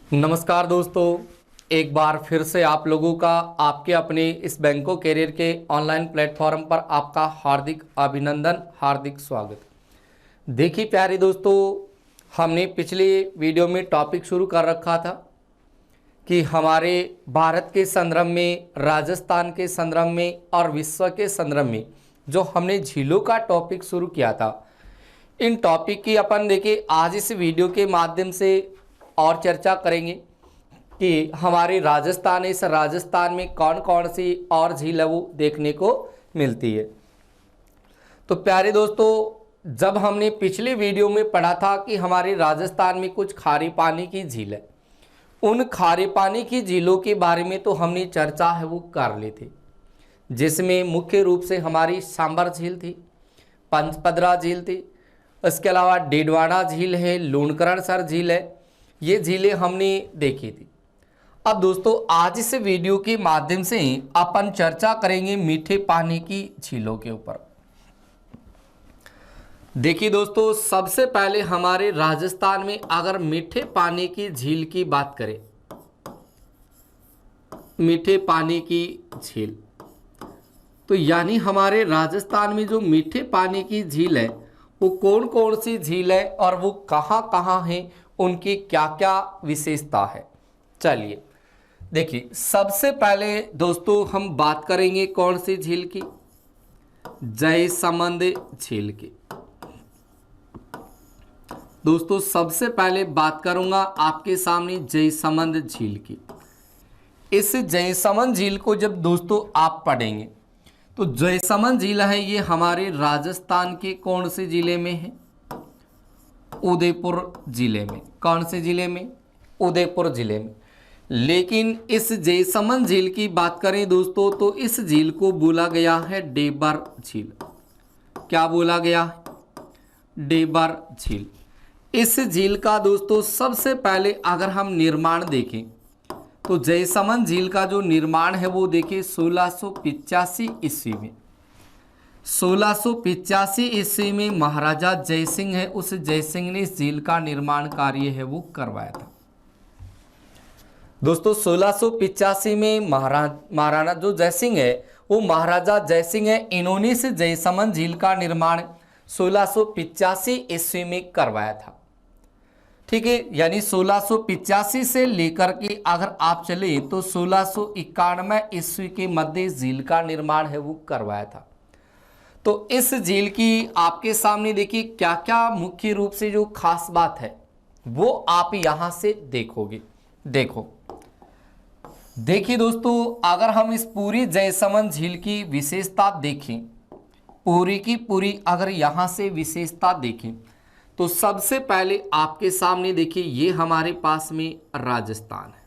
नमस्कार दोस्तों, एक बार फिर से आप लोगों का आपके अपने इस बैंको कैरियर के ऑनलाइन प्लेटफॉर्म पर आपका हार्दिक अभिनंदन, हार्दिक स्वागत। देखिए प्यारे दोस्तों, हमने पिछले वीडियो में टॉपिक शुरू कर रखा था कि हमारे भारत के संदर्भ में, राजस्थान के संदर्भ में और विश्व के संदर्भ में जो हमने झीलों का टॉपिक शुरू किया था, इन टॉपिक की अपन देखिए आज इस वीडियो के माध्यम से और चर्चा करेंगे कि हमारे राजस्थान, इस राजस्थान में कौन कौन सी और झील है वो देखने को मिलती है। तो प्यारे दोस्तों, जब हमने पिछले वीडियो में पढ़ा था कि हमारे राजस्थान में कुछ खारे पानी की झील है, उन खारे पानी की झीलों के बारे में तो हमने चर्चा है वो कर ली थी, जिसमें मुख्य रूप से हमारी सांबर झील थी, पंचपदरा झील थी, इसके अलावा डेडवाड़ा झील है, लूणकरणसर झील है। ये झीलें हमने देखी थी। अब दोस्तों, आज इस वीडियो के माध्यम से अपन चर्चा करेंगे मीठे पानी की झीलों के ऊपर। देखिए दोस्तों, सबसे पहले हमारे राजस्थान में अगर मीठे पानी की झील की बात करें, मीठे पानी की झील, तो यानी हमारे राजस्थान में जो मीठे पानी की झील है वो कौन कौन सी झील है और वो कहाँ कहाँ है, उनकी क्या क्या विशेषता है। चलिए देखिए, सबसे पहले दोस्तों हम बात करेंगे कौन सी झील की, जयसमंद झील की। दोस्तों सबसे पहले बात करूंगा आपके सामने जयसमंद झील की। इस जयसमंद झील को जब दोस्तों आप पढ़ेंगे तो जयसमंद झील है ये हमारे राजस्थान के कौन से जिले में है, उदयपुर जिले में। कौन से जिले में? उदयपुर जिले में। लेकिन इस जयसमंद झील की बात करें दोस्तों तो इस झील को बोला गया है डेबर झील। क्या बोला गया है? डेबर झील। इस झील का दोस्तों सबसे पहले अगर हम निर्माण देखें तो जयसमंद झील का जो निर्माण है वो देखिए 1685 ईस्वी में। 1685 ईस्वी में महाराजा जयसिंह है, उस जयसिंह ने इस झील का निर्माण कार्य है वो करवाया था। दोस्तों 1685 में महाराणा जो जयसिंह है वो महाराजा जयसिंह है, इन्होंने इस जयसमंद झील का निर्माण 1685 ईस्वी में करवाया था। ठीक है, यानी 1685 से लेकर के अगर आप चले तो 1691 ईस्वी के मध्य झील का निर्माण है वो करवाया था। तो इस झील की आपके सामने देखिए क्या क्या मुख्य रूप से जो खास बात है वो आप यहां से देखोगे। देखिए दोस्तों, अगर हम इस पूरी जयसमंद झील की विशेषता देखें, पूरी की पूरी अगर यहां से विशेषता देखें तो सबसे पहले आपके सामने देखिए ये हमारे पास में राजस्थान है।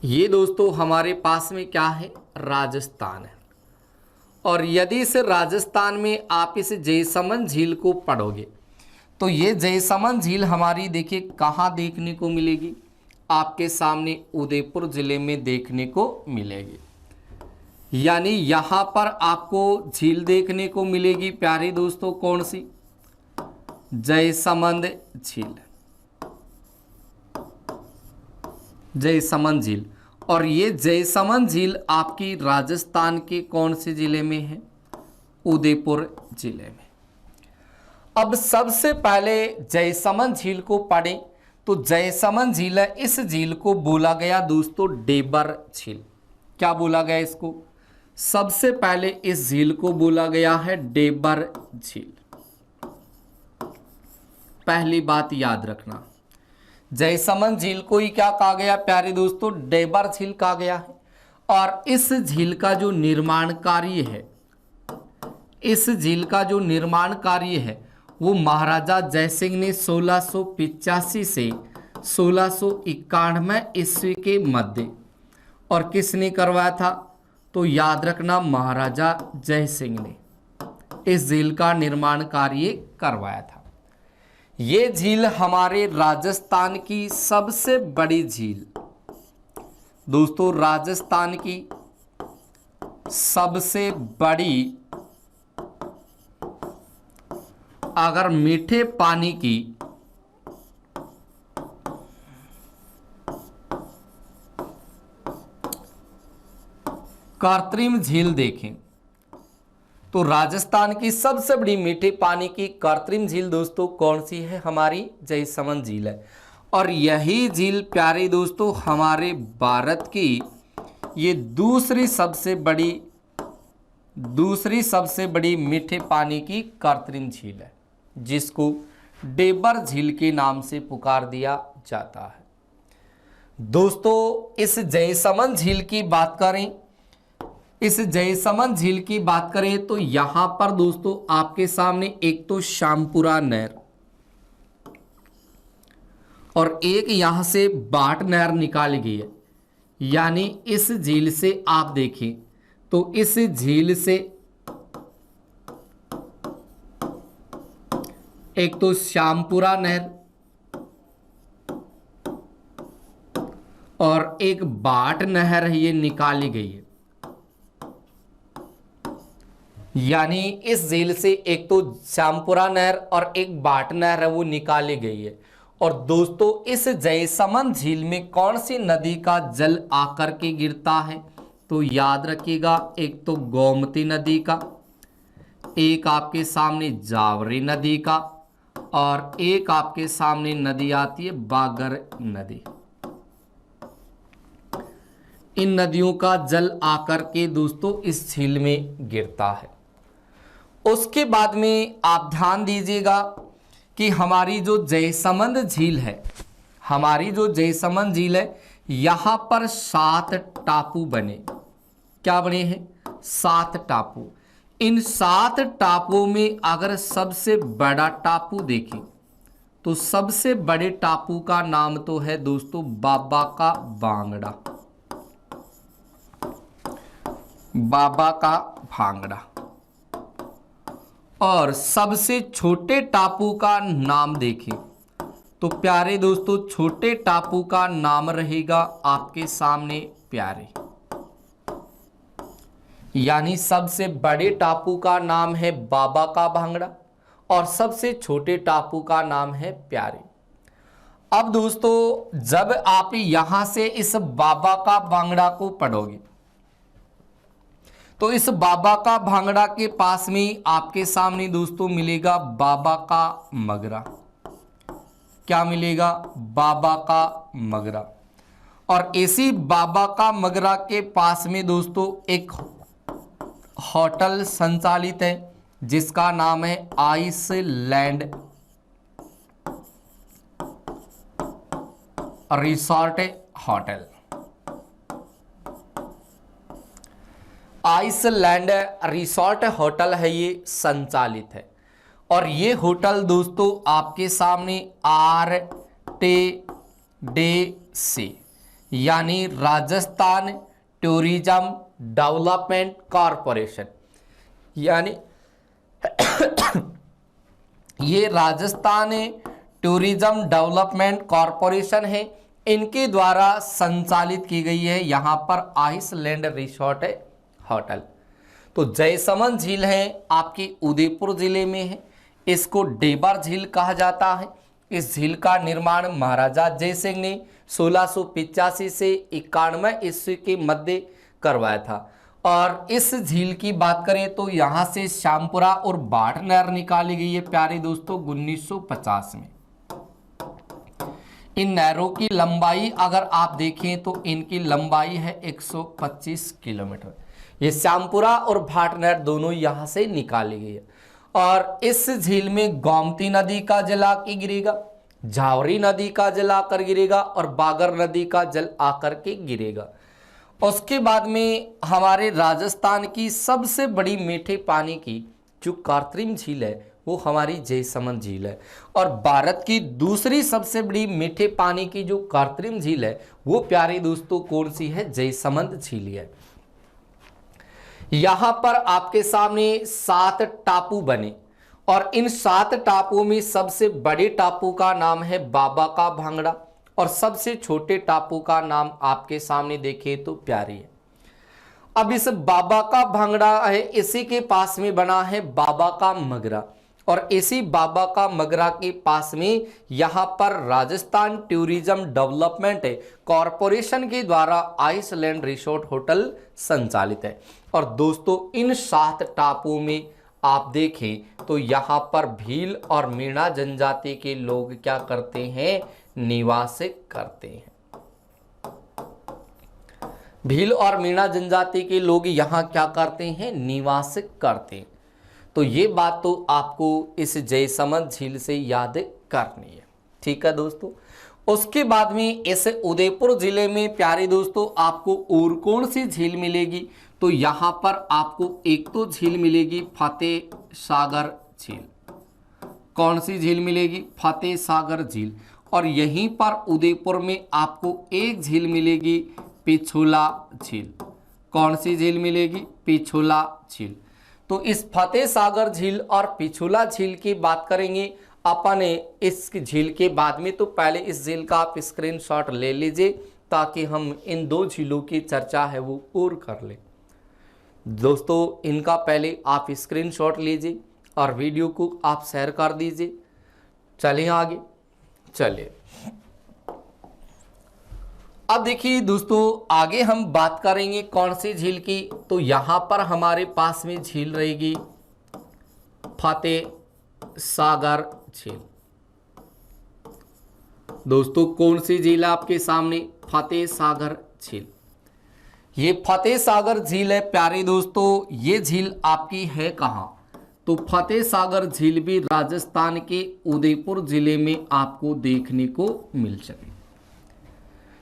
ये दोस्तों हमारे पास में क्या है? राजस्थान है। और यदि इस राजस्थान में आप इस जयसमंद झील को पढ़ोगे तो ये जयसमंद झील हमारी देखिए कहाँ देखने को मिलेगी? आपके सामने उदयपुर जिले में देखने को मिलेगी। यानी यहाँ पर आपको झील देखने को मिलेगी प्यारे दोस्तों, कौन सी? जयसमंद झील। जयसमंद झील। और ये जयसमंद झील आपकी राजस्थान के कौन से जिले में है? उदयपुर जिले में। अब सबसे पहले जयसमंद झील को पढ़ें तो जयसमंद झील है, इस झील को बोला गया दोस्तों डेबर झील। क्या बोला गया इसको? सबसे पहले इस झील को बोला गया है डेबर झील। पहली बात याद रखना, जयसमंद झील को ही क्या कहा गया प्यारे दोस्तों? डेबर झील कहा गया है। और इस झील का जो निर्माण कार्य है, इस झील का जो निर्माण कार्य है वो महाराजा जयसिंह ने 1685 से 1691 ईस्वी के मध्य, और किसने करवाया था? तो याद रखना महाराजा जयसिंह ने इस झील का निर्माण कार्य करवाया था। ये झील हमारे राजस्थान की सबसे बड़ी झील, दोस्तों राजस्थान की सबसे बड़ी अगर मीठे पानी की कृत्रिम झील देखें तो राजस्थान की सबसे बड़ी मीठे पानी की कृत्रिम झील दोस्तों कौन सी है? हमारी जयसमंद झील है। और यही झील प्यारे दोस्तों हमारे भारत की ये दूसरी सबसे बड़ी मीठे पानी की कृत्रिम झील है, जिसको डेबर झील के नाम से पुकार दिया जाता है। दोस्तों इस जयसमंद झील की बात करें तो यहां पर दोस्तों आपके सामने एक तो श्यामपुरा नहर और एक यहां से बाट नहर निकाली गई है। यानी इस झील से आप देखें तो इस झील से एक तो श्यामपुरा नहर और एक बाट नहर ये निकाली गई है। यानी इस झील से एक तो श्यामपुरा नहर और एक बाट नहर है वो निकाली गई है। और दोस्तों इस जयसमंद झील में कौन सी नदी का जल आकर के गिरता है? तो याद रखिएगा, एक तो गोमती नदी का, एक आपके सामने जावरी नदी का और एक आपके सामने नदी आती है बागर नदी। इन नदियों का जल आकर के दोस्तों इस झील में गिरता है। उसके बाद में आप ध्यान दीजिएगा कि हमारी जो जयसमंद झील है, यहां पर 7 टापू बने। क्या बने हैं? 7 टापू। इन 7 टापुओं में अगर सबसे बड़ा टापू देखें तो सबसे बड़े टापू का नाम तो है दोस्तों बाबा का भांगड़ा। और सबसे छोटे टापू का नाम देखें तो प्यारे दोस्तों छोटे टापू का नाम रहेगा आपके सामने प्यारे। यानी सबसे बड़े टापू का नाम है बाबा का भांगड़ा और सबसे छोटे टापू का नाम है प्यारे। अब दोस्तों जब आप यहां से इस बाबा का भांगड़ा को पढ़ोगे तो इस बाबा का भांगड़ा के पास में आपके सामने दोस्तों मिलेगा बाबा का मगरा। क्या मिलेगा? बाबा का मगरा। और इसी बाबा का मगरा के पास में दोस्तों एक होटल संचालित है जिसका नाम है Island Resort Hotel. Island Resort Hotel है ये संचालित है। और ये होटल दोस्तों आपके सामने RTDC यानी राजस्थान टूरिज्म डेवलपमेंट कॉरपोरेशन, यानी ये राजस्थान टूरिज्म डेवलपमेंट कॉरपोरेशन है, इनके द्वारा संचालित की गई है यहाँ पर आइसलैंड रिसोर्ट होटल। तो जयसमंद झील है आपकी उदयपुर जिले में है। इसको डेबर झील कहा जाता है। इस झील का निर्माण महाराजा जयसिंह ने 1685 से 91 ईस्वी के मध्य करवाया था। और इस झील की बात करें तो यहाँ से श्यामपुरा और बाट नहर निकाली गई है प्यारे दोस्तों 1950 में। इन नहरों की लंबाई अगर आप देखें तो इनकी लंबाई है 125 किलोमीटर। ये श्यामपुरा और भाट नहर दोनों यहाँ से निकाली गई है। और इस झील में गोमती नदी का जल आकर गिरेगा, जावरी नदी का जल आकर गिरेगा और बागर नदी का जल आकर के गिरेगा। उसके बाद में हमारे राजस्थान की सबसे बड़ी मीठे पानी की जो कृत्रिम झील है वो हमारी जयसमंद झील है। और भारत की दूसरी सबसे बड़ी मीठे पानी की जो कृत्रिम झील है वो प्यारे दोस्तों कौन सी है? जयसमंद झील है। यहां पर आपके सामने 7 टापू बने और इन 7 टापुओं में सबसे बड़े टापू का नाम है बाबा का भांगड़ा और सबसे छोटे टापू का नाम आपके सामने देखें तो प्यारी है। अब इस बाबा का भांगड़ा है, इसी के पास में बना है बाबा का मगरा और इसी बाबा का मगरा के पास में यहाँ पर राजस्थान टूरिज्म डेवलपमेंट कॉरपोरेशन के द्वारा आइसलैंड रिसोर्ट होटल संचालित है। और दोस्तों इन 7 टापुओं में आप देखें तो यहाँ पर भील और मीणा जनजाति के लोग क्या करते हैं, निवास करते हैं। भील और मीणा जनजाति के लोग यहाँ क्या करते हैं, निवास करते हैं। तो ये बात तो आपको इस जयसमंद झील से याद करनी है, ठीक है दोस्तों। उसके बाद में इस उदयपुर जिले में प्यारे दोस्तों आपको और कौन सी झील मिलेगी, तो यहाँ पर आपको एक तो झील मिलेगी फतेह सागर झील। कौन सी झील मिलेगी, फतेह सागर झील। और यहीं पर उदयपुर में आपको एक झील मिलेगी पिछोला झील। कौन सी झील मिलेगी, पिछोला झील। तो इस फतेह सागर झील और पिछोला झील की बात करेंगे अपन इस झील के बाद में। तो पहले इस झील का आप स्क्रीनशॉट ले लीजिए ताकि हम इन 2 झीलों की चर्चा है वो और कर लें। दोस्तों इनका पहले आप स्क्रीनशॉट लीजिए और वीडियो को आप शेयर कर दीजिए। चलिए आगे चलिए। अब देखिए दोस्तों आगे हम बात करेंगे कौन सी झील की, तो यहां पर हमारे पास में झील रहेगी फतेह सागर झील। दोस्तों कौन सी झील है आपके सामने, फतेह सागर झील। ये फतेह सागर झील है प्यारे दोस्तों। ये झील आपकी है कहां, तो फतेह सागर झील भी राजस्थान के उदयपुर जिले में आपको देखने को मिल सके।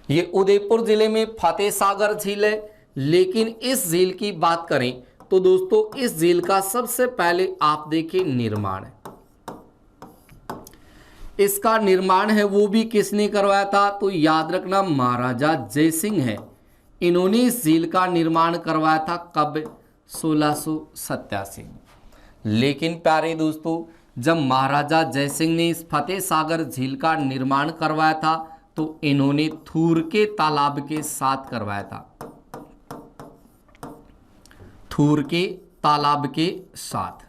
ये उदयपुर जिले में फतेह सागर झील है। लेकिन इस झील की बात करें तो दोस्तों इस झील का सबसे पहले आप देखिए निर्माण है। इसका निर्माण है वो भी किसने करवाया था, तो याद रखना महाराजा जयसिंह है। इन्होंने इस झील का निर्माण करवाया था कब, 1687 में। लेकिन प्यारे दोस्तों जब महाराजा जयसिंह ने इस फतेह सागर झील का निर्माण करवाया था तो इन्होंने थूर के तालाब के साथ करवाया था। थूर के तालाब के साथ,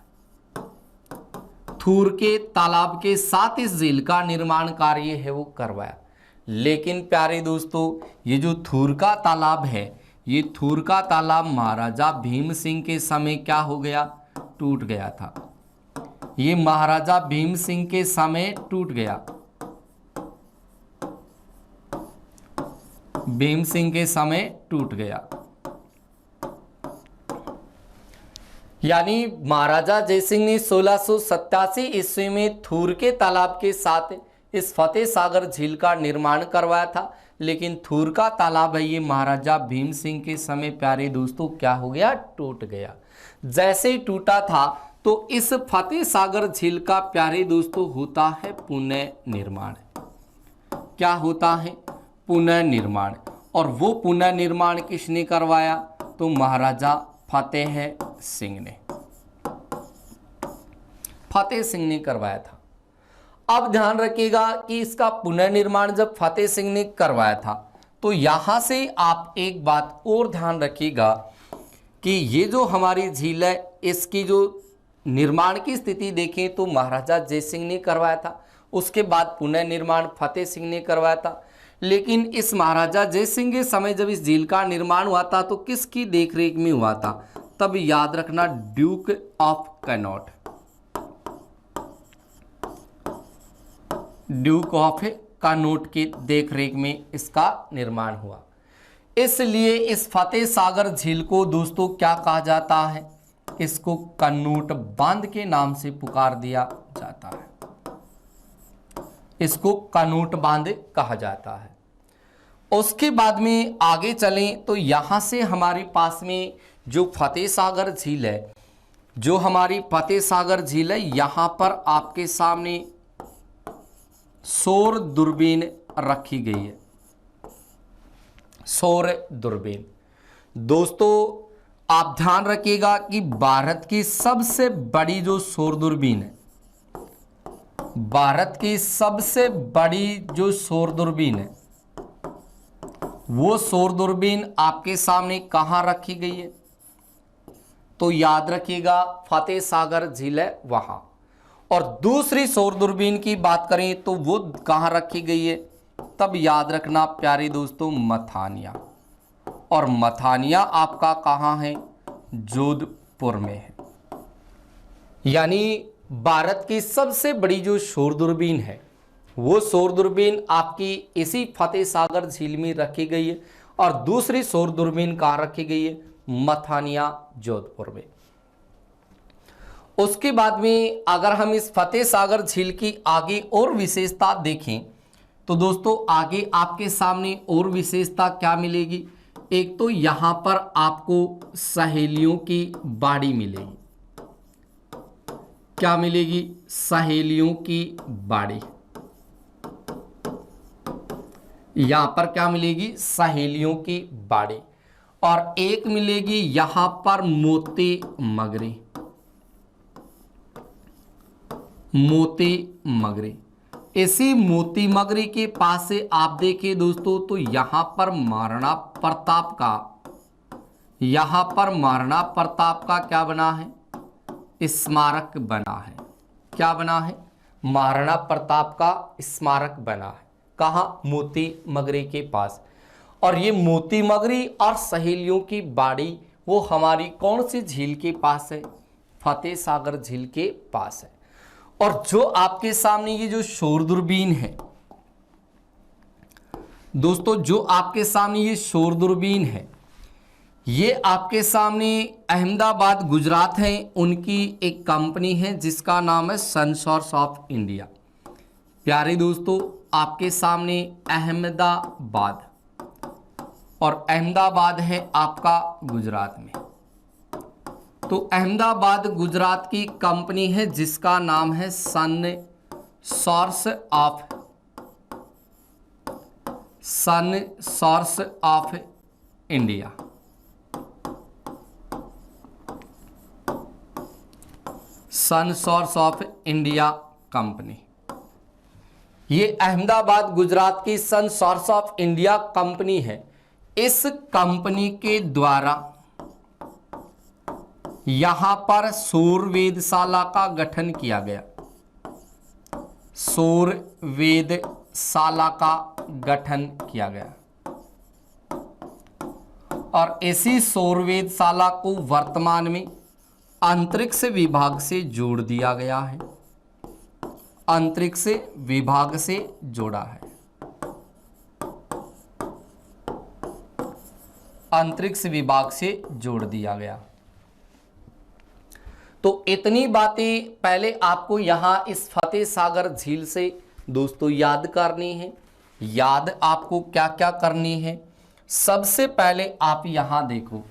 थूर के तालाब के साथ इस झील का निर्माण कार्य है वो करवाया। लेकिन प्यारे दोस्तों ये जो थूर का तालाब है, ये थूर का तालाब महाराजा भीम सिंह के समय क्या हो गया, टूट गया था। ये महाराजा भीम सिंह के समय टूट गया। भीम सिंह के समय टूट गया। यानी महाराजा जयसिंह ने 1687 ईस्वी में थूर के तालाब के साथ इस फतेह सागर झील का निर्माण करवाया था। लेकिन थूर का तालाब है ये महाराजा भीम सिंह के समय प्यारे दोस्तों क्या हो गया, टूट गया। जैसे ही टूटा था तो इस फतेह सागर झील का प्यारे दोस्तों होता है पुनर्निर्माण। क्या होता है, पुनर्निर्माण। और वो पुनर्निर्माण किसने करवाया, तो महाराजा फतेह सिंह ने, फतेह सिंह ने करवाया था। अब ध्यान रखिएगा कि इसका पुनर्निर्माण जब फतेह सिंह ने करवाया था तो यहां से आप एक बात और ध्यान रखिएगा कि ये जो हमारी झील है इसकी जो निर्माण की स्थिति देखें तो महाराजा जयसिंह ने करवाया था। उसके बाद पुनर्निर्माण फतेह सिंह ने करवाया था। लेकिन इस महाराजा जयसिंह के समय जब इस झील का निर्माण हुआ था तो किसकी देखरेख में हुआ था, तब याद रखना Duke of cannot, Duke of cannot की देखरेख में इसका निर्माण हुआ। इसलिए इस फतेह सागर झील को दोस्तों क्या कहा जाता है, इसको कन्नूट बांध के नाम से पुकार दिया जाता है। इसको कन्नूट बांध कहा जाता है। उसके बाद में आगे चलें तो यहां से हमारे पास में जो फतेह सागर झील है, जो हमारी फतेह सागर झील है, यहां पर आपके सामने सौर दूरबीन रखी गई है। सौर दूरबीन दोस्तों आप ध्यान रखिएगा कि भारत की सबसे बड़ी जो सौर दूरबीन है, भारत की सबसे बड़ी जो सौर दूरबीन है वो सौर दूरबीन आपके सामने कहां रखी गई है, तो याद रखिएगा फतेह सागर झील है वहां। और दूसरी सौर दूरबीन की बात करें तो वो कहाँ रखी गई है, तब याद रखना प्यारे दोस्तों मथानिया, और मथानिया आपका कहाँ है, जोधपुर में है। यानी भारत की सबसे बड़ी जो सौर दूरबीन है वो सौर दूरबीन आपकी इसी फतेह सागर झील में रखी गई है, और दूसरी सौर दूरबीन कहाँ रखी गई है, मथानिया जोधपुर में। उसके बाद में अगर हम इस फतेह सागर झील की आगे और विशेषता देखें तो दोस्तों आगे आपके सामने और विशेषता क्या मिलेगी, एक तो यहां पर आपको सहेलियों की बाड़ी मिलेगी। क्या मिलेगी, सहेलियों की बाड़ी। यहां पर क्या मिलेगी, सहेलियों की बाड़ी। और एक मिलेगी यहां पर मोती मगरी, मोती मगरी। इसी मोती मगरी के पास से आप देखिए दोस्तों तो यहां पर महाराणा प्रताप का, यहां पर महाराणा प्रताप का क्या बना है, स्मारक बना है। क्या बना है, महाराणा प्रताप का स्मारक बना है। कहाँ, मोती मगरी के पास। और ये मोती मगरी और सहेलियों की बाड़ी वो हमारी कौन सी झील के पास है, फतेह सागर झील के पास है। और जो आपके सामने ये जो सौर दूरबीन है दोस्तों, जो आपके सामने ये सौर दूरबीन है, ये आपके सामने अहमदाबाद गुजरात है, उनकी एक कंपनी है जिसका नाम है सनसोर्स ऑफ इंडिया। प्यारे दोस्तों आपके सामने अहमदाबाद, और अहमदाबाद है आपका गुजरात में। तो अहमदाबाद गुजरात की कंपनी है जिसका नाम है Sunsource of India. Sunsource of India company, ये अहमदाबाद गुजरात की सनसोर्स ऑफ इंडिया कंपनी है। इस कंपनी के द्वारा यहां पर सौर वेधशाला का गठन किया गया, सौर वेधशाला का गठन किया गया। और इसी सौर वेधशाला को वर्तमान में अंतरिक्ष विभाग से जोड़ दिया गया है, अंतरिक्ष विभाग से जोड़ा है, अंतरिक्ष विभाग से जोड़ दिया गया। तो इतनी बातें पहले आपको यहां इस फतेह सागर झील से दोस्तों याद करनी है। याद आपको क्या क्या करनी है, सबसे पहले आप यहां देखो,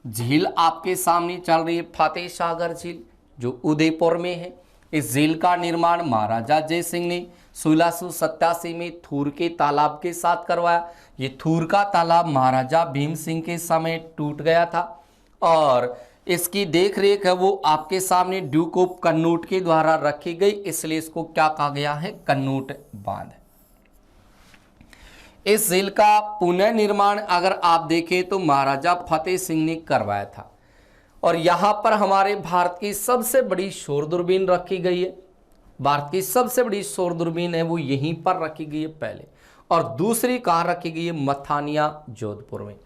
झील आपके सामने चल रही है फतेह सागर झील जो उदयपुर में है। इस झील का निर्माण महाराजा जय सिंह ने 1687 में थूर के तालाब के साथ करवाया। ये थूर का तालाब महाराजा भीम सिंह के समय टूट गया था, और इसकी देख रेख है वो आपके सामने ड्यूक ऑफ कन्नौज के द्वारा रखी गई, इसलिए इसको क्या कहा गया है, कन्नौज बांध। इस झील का पुनः निर्माण अगर आप देखें तो महाराजा फतेह सिंह ने करवाया था। और यहां पर हमारे भारत की सबसे बड़ी सौर दूरबीन रखी गई है। भारत की सबसे बड़ी सौर दूरबीन है वो यहीं पर रखी गई है पहले, और दूसरी कहाँ रखी गई है, मथानिया जोधपुर में।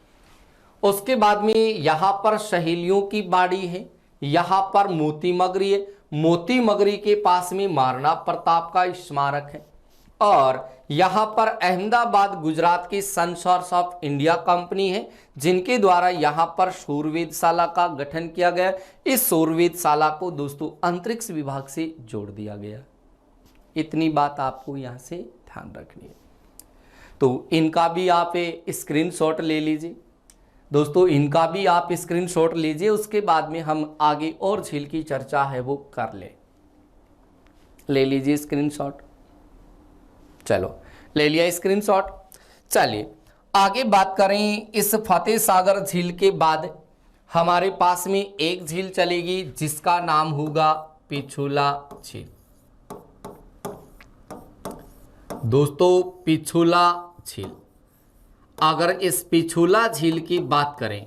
उसके बाद में यहां पर सहेलियों की बाड़ी है, यहां पर मोती मगरी है, मोती मगरी के पास में महाराणा प्रताप का स्मारक है, और यहां पर अहमदाबाद गुजरात की सनसोर्स ऑफ इंडिया कंपनी है जिनके द्वारा यहां पर सौर वेधशाला का गठन किया गया। इस सौर वेधशाला को दोस्तों अंतरिक्ष विभाग से जोड़ दिया गया। इतनी बात आपको यहां से ध्यान रखनी है। तो इनका भी आप स्क्रीनशॉट ले लीजिए दोस्तों, इनका भी आप स्क्रीनशॉट लीजिए। उसके बाद में हम आगे और झील की चर्चा है वो कर ले लीजिए स्क्रीनशॉट। चलो ले लिया स्क्रीनशॉट। चलिए आगे बात करें। इस फतेह सागर झील के बाद हमारे पास में एक झील चलेगी जिसका नाम होगा पिछोला झील। दोस्तों पिछोला झील, अगर इस पिछोला झील की बात करें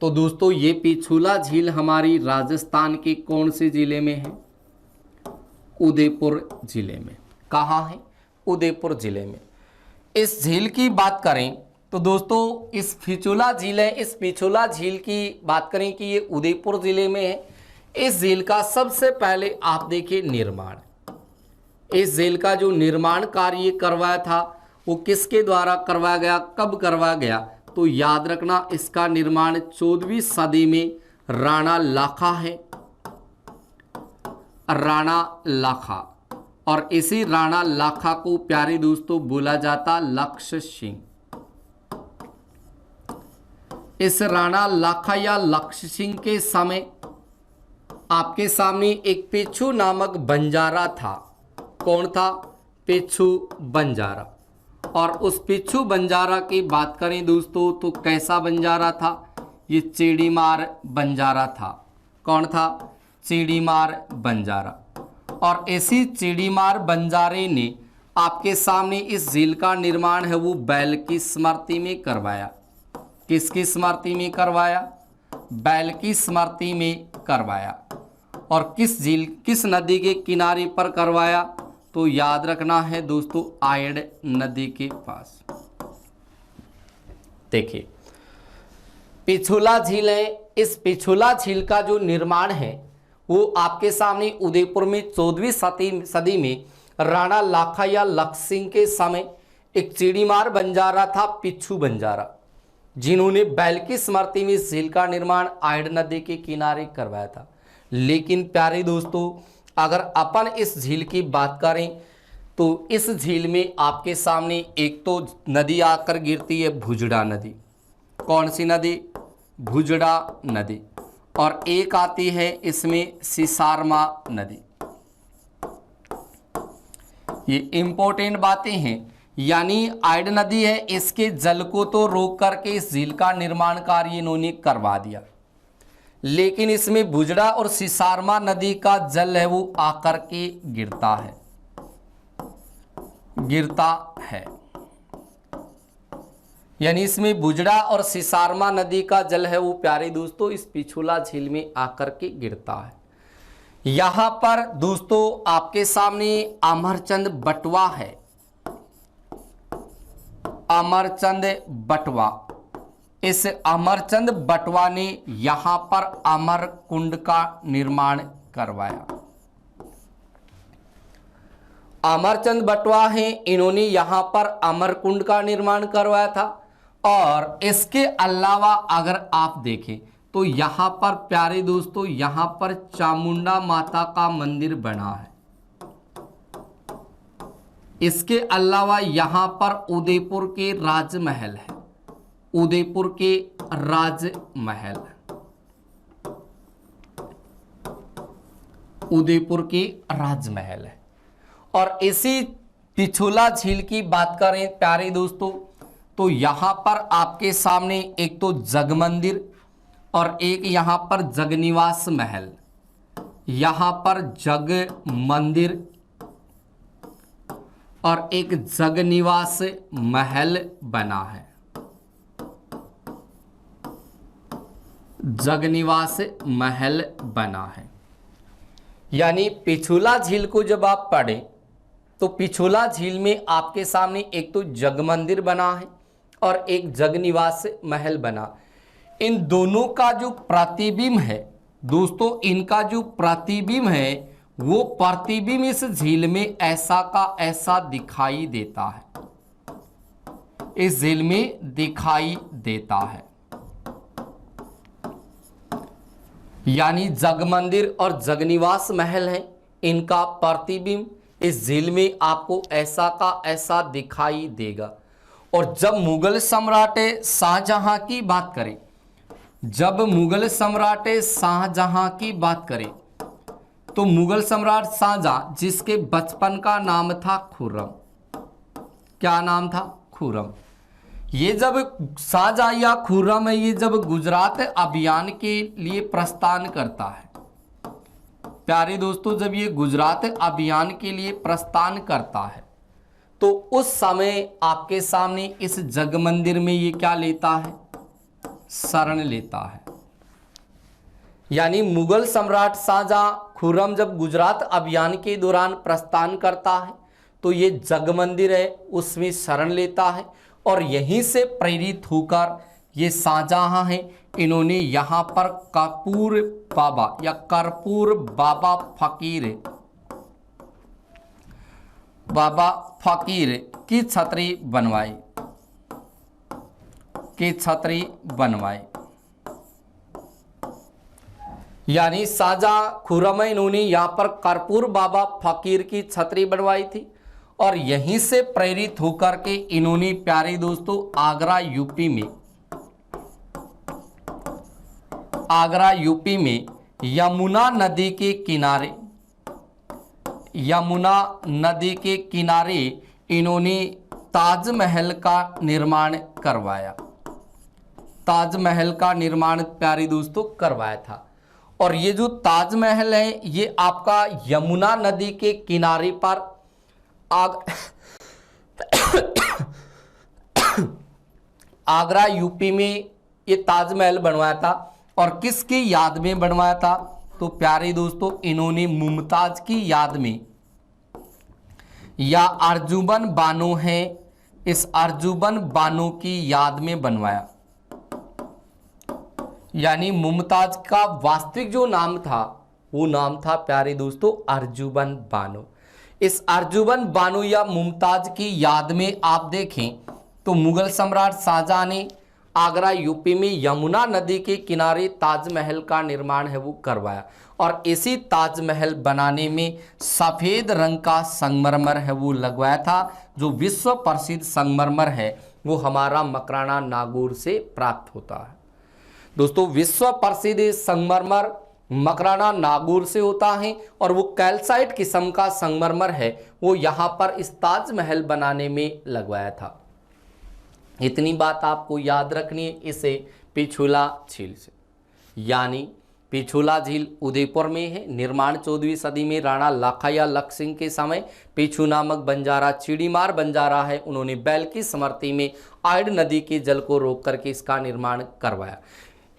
तो दोस्तों ये पिछोला झील हमारी राजस्थान के कौन से जिले में है, उदयपुर जिले में। कहाँ है? उदयपुर जिले में। इस झील की बात करें तो दोस्तों इस पिछोला झील है, इस पिछोला झील की बात करें कि ये उदयपुर जिले में है। इस झील का सबसे पहले आप देखिए निर्माण, इस झील का जो निर्माण कार्य करवाया था वो किसके द्वारा करवाया गया, कब करवाया गया? तो याद रखना इसका निर्माण 14वीं सदी में राणा लाखा है, राणा लाखा। और इसी राणा लाखा को प्यारे दोस्तों बोला जाता लक्ष्य सिंह। इस राणा लाखा या लक्ष्य सिंह के समय आपके सामने एक पेछू नामक बंजारा था। कौन था? पेछू बंजारा। और उस पेछू बंजारा की बात करें दोस्तों तो कैसा बंजारा था? ये चिड़ीमार बंजारा था। कौन था? चिड़ीमार बंजारा। और ऐसी चिड़ीमार बंजारे ने आपके सामने इस झील का निर्माण है वो बैल की स्मृति में करवाया। किसकी स्मृति में करवाया? बैल की स्मृति में करवाया। और किस झील, किस नदी के किनारे पर करवाया? तो याद रखना है दोस्तों आयड़ नदी के पास। देखिए पिछोला झील है, इस पिछोला झील का जो निर्माण है वो आपके सामने उदयपुर में 14वीं सदी में राणा लाखा या लक्ष्य सिंह के समय एक चिड़ीमार बंजारा था, पिछू बंजारा, जिन्होंने बैल की स्मृति में इस झील का निर्माण आयड़ नदी के किनारे करवाया था। लेकिन प्यारे दोस्तों अगर अपन इस झील की बात करें तो इस झील में आपके सामने एक तो नदी आकर गिरती है भुजड़ा नदी। कौन सी नदी? भुजड़ा नदी। और एक आती है इसमें सिसारमा नदी। ये इंपॉर्टेंट बातें हैं। यानी आयड़ नदी है, इसके जल को तो रोक करके इस झील का निर्माण कार्य इन्होंने करवा दिया, लेकिन इसमें भुजड़ा और सिसारमा नदी का जल है वो आकर के गिरता है। यानी इसमें भुजड़ा और सिसारमा नदी का जल है वो प्यारे दोस्तों इस पिछोला झील में आकर के गिरता है। यहां पर दोस्तों आपके सामने अमरचंद बटवा है, अमरचंद बटवा। इस अमरचंद बटवा ने यहां पर अमर कुंड का निर्माण करवाया। अमरचंद बटवा हैं, इन्होंने यहां पर अमर कुंड का निर्माण करवाया था। और इसके अलावा अगर आप देखें तो यहां पर प्यारे दोस्तों यहां पर चामुंडा माता का मंदिर बना है। इसके अलावा यहां पर उदयपुर के राजमहल है, उदयपुर के राजमहल, उदयपुर के राजमहल है। और इसी पिछोला झील की बात करें प्यारे दोस्तों तो यहां पर आपके सामने एक तो जग मंदिर और एक यहां पर जगनिवास महल, यहां पर जग मंदिर और एक जगनिवास महल बना है। जगनिवास महल बना है। यानी पिछोला झील को जब आप पढ़ें तो पिछोला झील में आपके सामने एक तो जग मंदिर बना है और एक जगनिवास महल बना। इन दोनों का जो प्रतिबिंब है दोस्तों, इनका जो प्रतिबिंब है वो प्रतिबिंब इस झील में ऐसा का ऐसा दिखाई देता है, इस झील में दिखाई देता है। यानी जग मंदिर और जगनिवास महल है, इनका प्रतिबिंब इस झील में आपको ऐसा का ऐसा दिखाई देगा। और जब मुगल सम्राट शाहजहां की बात करें, जब मुगल सम्राट शाहजहां की बात करें तो मुगल सम्राट शाहजहां जिसके बचपन का नाम था खुर्रम, क्या नाम था? खुर्रम। ये जब शाहजहां या खुर्रम है, ये जब गुजरात अभियान के लिए प्रस्थान करता है प्यारे दोस्तों, जब ये गुजरात अभियान के लिए प्रस्थान करता है तो उस समय आपके सामने इस जग मंदिर में ये क्या लेता है? शरण लेता है। यानी मुगल सम्राट शाहजहां खुर्रम जब गुजरात अभियान के दौरान प्रस्थान करता है तो ये जग मंदिर है उसमें शरण लेता है और यहीं से प्रेरित होकर ये शाहजहां हैं, इन्होंने यहाँ पर कर्पूर बाबा या कर्पूर बाबा फकीर की छतरी बनवाई। यानी शाहजहां खुर्रम इन्होंने यहाँ पर कर्पूर बाबा फकीर की छतरी बनवाई थी और यहीं से प्रेरित होकर के इन्होंने प्यारे दोस्तों आगरा यूपी में यमुना नदी के किनारे इन्होंने ताजमहल का निर्माण प्यारे दोस्तों करवाया था। और ये जो ताजमहल है ये आपका यमुना नदी के किनारे पर आगरा यूपी में ये ताजमहल बनवाया था और किसकी याद में बनवाया था? तो प्यारे दोस्तों इन्होंने मुमताज की याद में या अर्जुमन बानो है, इस अर्जुमन बानो की याद में बनवाया। यानी मुमताज का वास्तविक जो नाम था वो नाम था प्यारे दोस्तों अर्जुमन बानो। इस अर्जुमन बानो या मुमताज की याद में आप देखें तो मुगल सम्राट शाहजहां ने आगरा यूपी में यमुना नदी के किनारे ताजमहल का निर्माण है वो करवाया और इसी ताजमहल बनाने में सफ़ेद रंग का संगमरमर है वो लगवाया था। जो विश्व प्रसिद्ध संगमरमर है वो हमारा मकराना नागौर से प्राप्त होता है। दोस्तों विश्व प्रसिद्ध संगमरमर मकराना नागौर से होता है और वो कैल्साइट किस्म का संगमरमर है वो यहाँ पर इस ताजमहल बनाने में लगवाया था। इतनी बात आपको याद रखनी है इसे पिछुला झील से। यानी पिछुला झील उदयपुर में है। निर्माण 14वीं सदी में राणा लाखाया लख सिंह के समय पिछू नामक बंजारा चिड़ीमार बंजारा है उन्होंने बैल की समर्थी में आयड नदी के जल को रोक करके इसका निर्माण करवाया।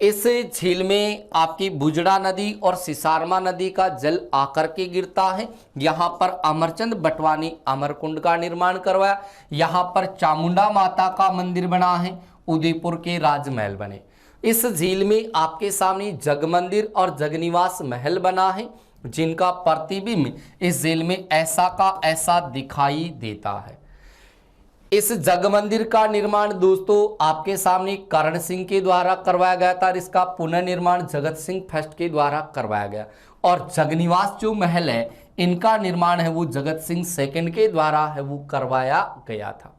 इस झील में आपकी बुजड़ा नदी और सिसारमा नदी का जल आकर के गिरता है। यहाँ पर अमरचंद बटवानी अमरकुंड का निर्माण करवाया। यहाँ पर चामुंडा माता का मंदिर बना है। उदयपुर के राजमहल बने। इस झील में आपके सामने जग मंदिर और जगनिवास महल बना है जिनका प्रतिबिंब इस झील में ऐसा का ऐसा दिखाई देता है। इस जग मंदिर का निर्माण दोस्तों आपके सामने करण सिंह के द्वारा करवाया गया था और इसका पुनर्निर्माण जगत सिंह फर्स्ट के द्वारा करवाया गया। और जगनिवास जो महल है इनका निर्माण है वो जगत सिंह सेकंड के द्वारा है वो करवाया गया था।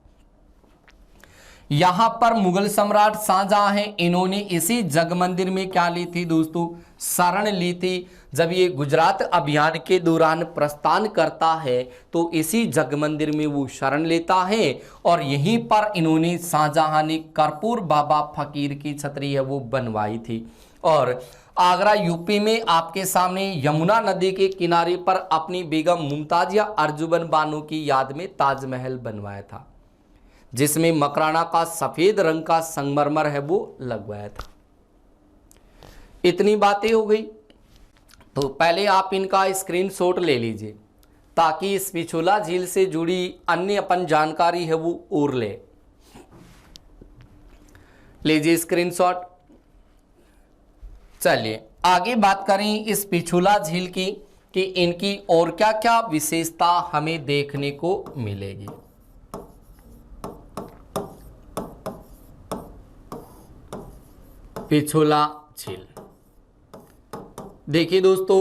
यहाँ पर मुगल सम्राट शाहजहां हैं इन्होंने इसी जग मंदिर में क्या ली थी दोस्तों? शरण ली थी। जब ये गुजरात अभियान के दौरान प्रस्थान करता है तो इसी जग मंदिर में वो शरण लेता है और यहीं पर इन्होंने शाहजहां ने कर्पूर बाबा फकीर की छतरी है वो बनवाई थी। और आगरा यूपी में आपके सामने यमुना नदी के किनारे पर अपनी बेगम मुमताज या अर्जुमन बानो की याद में ताजमहल बनवाया था जिसमें मकराना का सफेद रंग का संगमरमर है वो लगवाया था। इतनी बातें हो गई तो पहले आप इनका स्क्रीनशॉट ले लीजिए ताकि इस पिछुला झील से जुड़ी अन्य अपन जानकारी है वो और ले लीजिए स्क्रीनशॉट। चलिए आगे बात करें इस पिछुला झील की कि इनकी और क्या क्या विशेषता हमें देखने को मिलेगी। पिछुला झील देखिए दोस्तों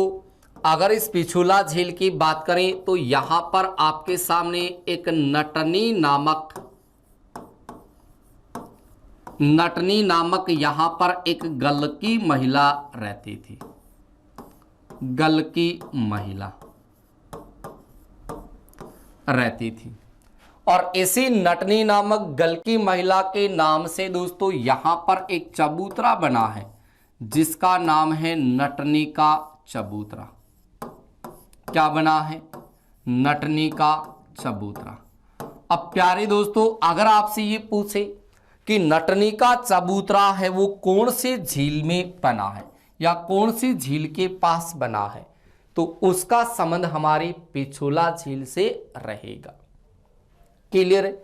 अगर इस पिछुला झील की बात करें तो यहां पर आपके सामने एक नटनी नामक यहां पर एक गल की महिला रहती थी। गल की महिला रहती थी और इसी नटनी नामक गल की महिला के नाम से दोस्तों यहां पर एक चबूतरा बना है जिसका नाम है नटनी का चबूतरा। क्या बना है? नटनी का चबूतरा। अब प्यारे दोस्तों अगर आपसे ये पूछे कि नटनी का चबूतरा है वो कौन से झील में बना है या कौन सी झील के पास बना है तो उसका संबंध हमारी पिछोला झील से रहेगा। क्लियर है।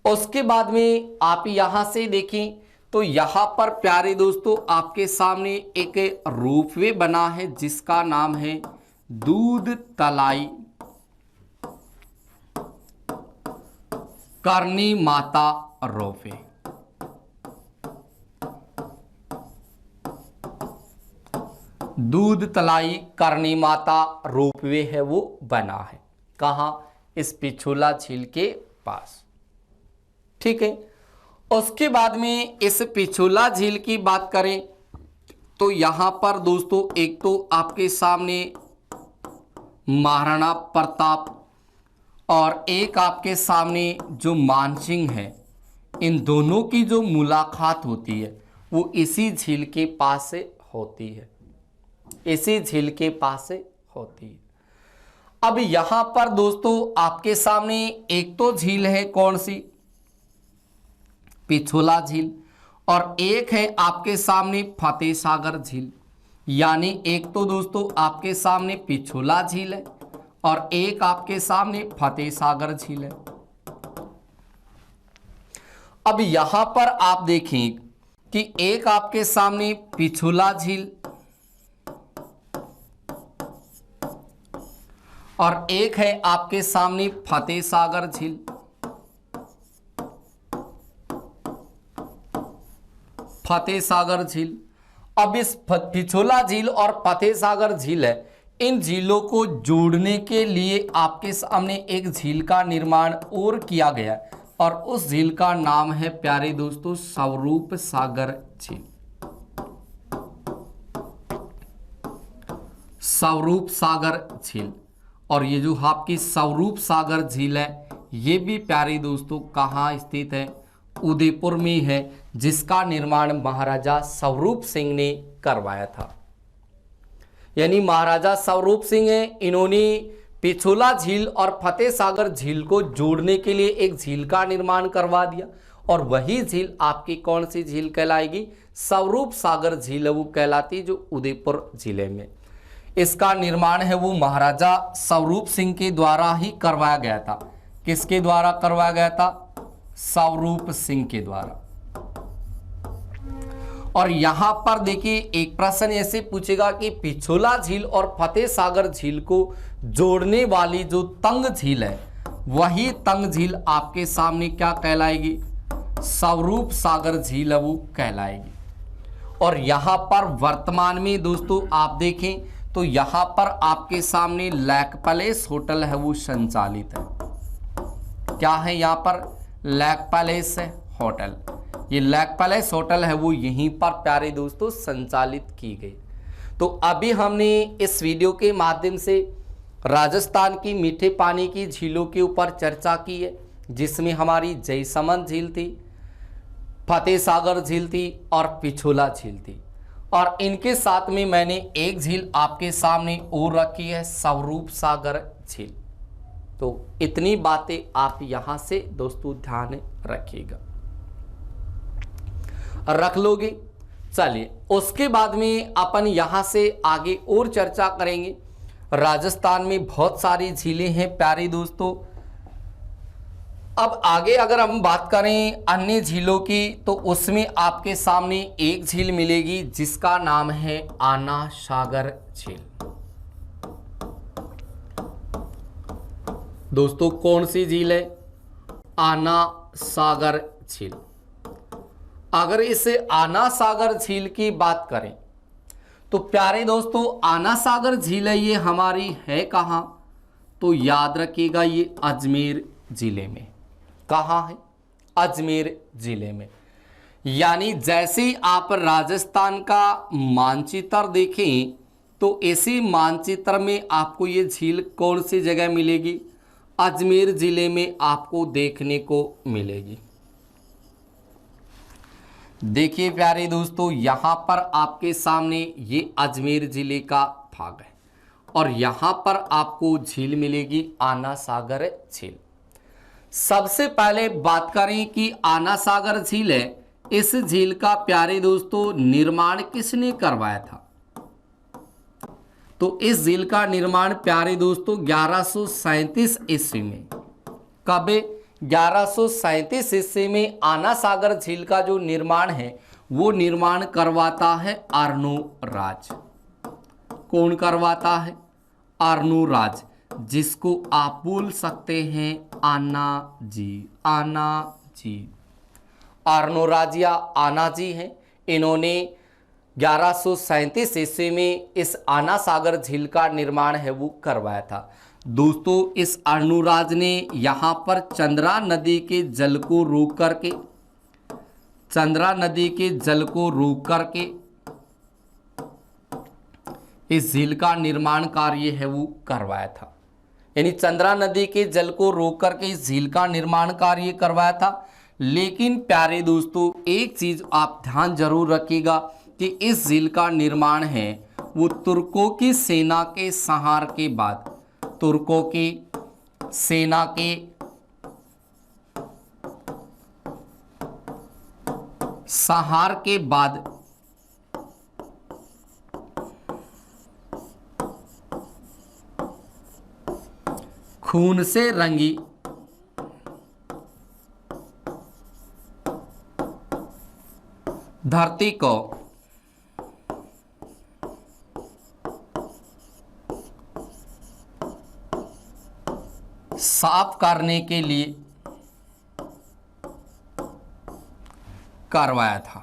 उसके बाद में आप यहां से देखें तो यहां पर प्यारे दोस्तों आपके सामने एक रोपवे बना है जिसका नाम है दूध तलाई करनी माता रोपवे। दूध तलाई करनी माता रोपवे है वो बना है कहां, इस पिछोला झील के पास। ठीक है। उसके बाद में इस पिछोला झील की बात करें तो यहां पर दोस्तों एक तो आपके सामने महाराणा प्रताप और एक आपके सामने जो मानसिंह है, इन दोनों की जो मुलाकात होती है वो इसी झील के पास से होती है, इसी झील के पास से होती है। अब यहां पर दोस्तों आपके सामने एक तो झील है कौन सी, पिछोला झील, और एक है आपके सामने फतेह सागर झील। यानी एक तो दोस्तों आपके सामने पिछोला झील है और एक आपके सामने फतेह सागर झील है। अब यहां पर आप देखें कि एक आपके सामने पिछोला झील और एक है आपके सामने फतेह सागर झील। फतेह सागर झील। अब इस पिछोला झील और फतेह सागर झील है, इन झीलों को जोड़ने के लिए आपके सामने एक झील का निर्माण और किया गया और उस झील का नाम है प्यारे दोस्तों स्वरूप सागर झील। स्वरूप सागर झील। और ये जो आपकी स्वरूप सागर झील है ये भी प्यारे दोस्तों कहाँ स्थित है, उदयपुर में है, जिसका निर्माण महाराजा स्वरूप सिंह ने करवाया था। यानी महाराजा स्वरूप सिंह है, इन्होंने पिछोला झील और फतेह सागर झील को जोड़ने के लिए एक झील का निर्माण करवा दिया और वही झील आपकी कौन सी झील कहलाएगी, स्वरूप सागर झील है वो कहलाती, जो उदयपुर जिले में। इसका निर्माण है वो महाराजा स्वरूप सिंह के द्वारा ही करवाया गया था। किसके द्वारा करवाया गया था, स्वरूप सिंह के द्वारा। और यहां पर देखिए एक प्रश्न ऐसे पूछेगा कि पिछोला झील और फतेह सागर झील को जोड़ने वाली जो तंग झील है वही तंग झील आपके सामने क्या कहलाएगी, स्वरूप सागर झील है वो कहलाएगी। और यहां पर वर्तमान में दोस्तों आप देखें तो यहां पर आपके सामने लेक पैलेस होटल है वो संचालित है। क्या है यहाँ पर, लेक पैलेस है होटल। ये लेक पैलेस होटल है वो यहीं पर प्यारे दोस्तों संचालित की गई। तो अभी हमने इस वीडियो के माध्यम से राजस्थान की मीठे पानी की झीलों के ऊपर चर्चा की है, जिसमें हमारी जयसमंद झील थी, फतेह सागर झील थी और पिछोला झील थी। और इनके साथ में मैंने एक झील आपके सामने और रखी है, स्वरूप सागर झील। तो इतनी बातें आप यहां से दोस्तों ध्यान रखिएगा, रख लोगे। चलिए उसके बाद में अपन यहां से आगे और चर्चा करेंगे। राजस्थान में बहुत सारी झीलें हैं प्यारे दोस्तों। अब आगे अगर हम बात करें अन्य झीलों की तो उसमें आपके सामने एक झील मिलेगी जिसका नाम है आना सागर झील। दोस्तों कौन सी झील है, आना सागर झील। अगर इस आना सागर झील की बात करें तो प्यारे दोस्तों आना सागर झील है ये हमारी है कहाँ, तो याद रखिएगा ये अजमेर जिले में। कहाँ है, अजमेर जिले में। यानी जैसे ही आप राजस्थान का मानचित्र देखें तो इसी मानचित्र में आपको ये झील कौन सी जगह मिलेगी, अजमेर जिले में आपको देखने को मिलेगी। देखिए प्यारे दोस्तों यहाँ पर आपके सामने ये अजमेर जिले का भाग है और यहाँ पर आपको झील मिलेगी आना सागर झील। सबसे पहले बात करें कि आना सागर झील है, इस झील का प्यारे दोस्तों निर्माण किसने करवाया था। तो इस झील का निर्माण प्यारे दोस्तों 1137 ईस्वी में, कब? 1137 ईस्वी में आना सागर झील का जो निर्माण है वो निर्माण करवाता है अर्नोराज। कौन करवाता है? अर्नोराज, जिसको आप बोल सकते हैं आना जी। आना जी, अर्नोराज या आना जी हैं। इन्होंने 1137 ईस्वी में इस आना सागर झील का निर्माण है वो करवाया था। दोस्तों इस अर्नोराज ने यहाँ पर चंद्रा नदी के जल को रोक करके, चंद्रा नदी के जल को रोक करके इस झील का निर्माण कार्य है वो करवाया था। यानी चंद्रा नदी के जल को रोक करके इस झील का निर्माण कार्य करवाया था। लेकिन प्यारे दोस्तों एक चीज आप ध्यान जरूर रखिएगा कि इस झील का निर्माण है वो तुर्कों की सेना के संहार के बाद, तुर्कों की सेना के संहार के बाद खून से रंगी धरती को साफ करने के लिए करवाया था।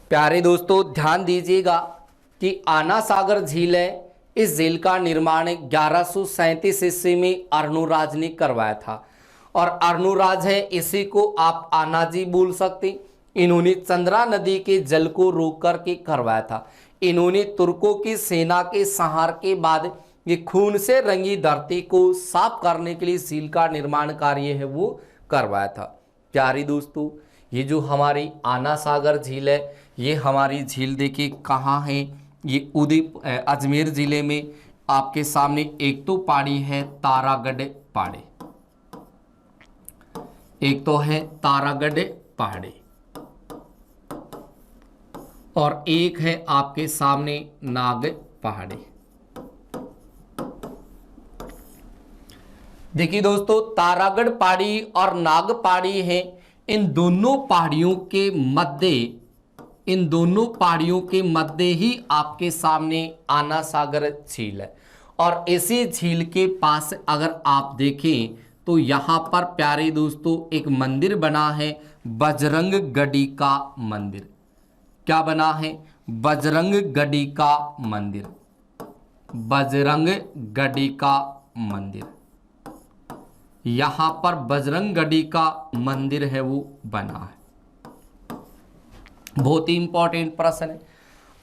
प्यारे दोस्तों ध्यान दीजिएगा कि आना सागर झील है, इस झील का निर्माण 1137 ईस्वी में अर्नोराज ने करवाया था। और अर्नोराज है, इसी को आप आना जी बोल सकते। इन्होंने चंद्रा नदी के जल को रोक करके करवाया था। इन्होंने तुर्कों की सेना के संहार के बाद ये खून से रंगी धरती को साफ करने के लिए झील का निर्माण कार्य है वो करवाया था। प्यारे दोस्तों ये जो हमारी आना सागर झील है, ये हमारी झील देखिए कहाँ है, ये अजमेर जिले में आपके सामने एक तो पहाड़ी है तारागढ़ पहाड़ी, एक तो है तारागढ़ पहाड़ी और एक है आपके सामने नाग पहाड़ी। देखिए दोस्तों तारागढ़ पहाड़ी और नाग पहाड़ी है, इन दोनों पहाड़ियों के मध्य, इन दोनों पहाड़ियों के मध्य ही आपके सामने आना सागर झील है। और इसी झील के पास अगर आप देखें तो यहाँ पर प्यारे दोस्तों एक मंदिर बना है, बजरंगगढ़ी का मंदिर। क्या बना है? बजरंगगढ़ी का मंदिर, बजरंगगढ़ी का मंदिर। यहाँ पर बजरंगगढ़ी का मंदिर है वो बना है। बहुत ही इंपॉर्टेंट प्रश्न है,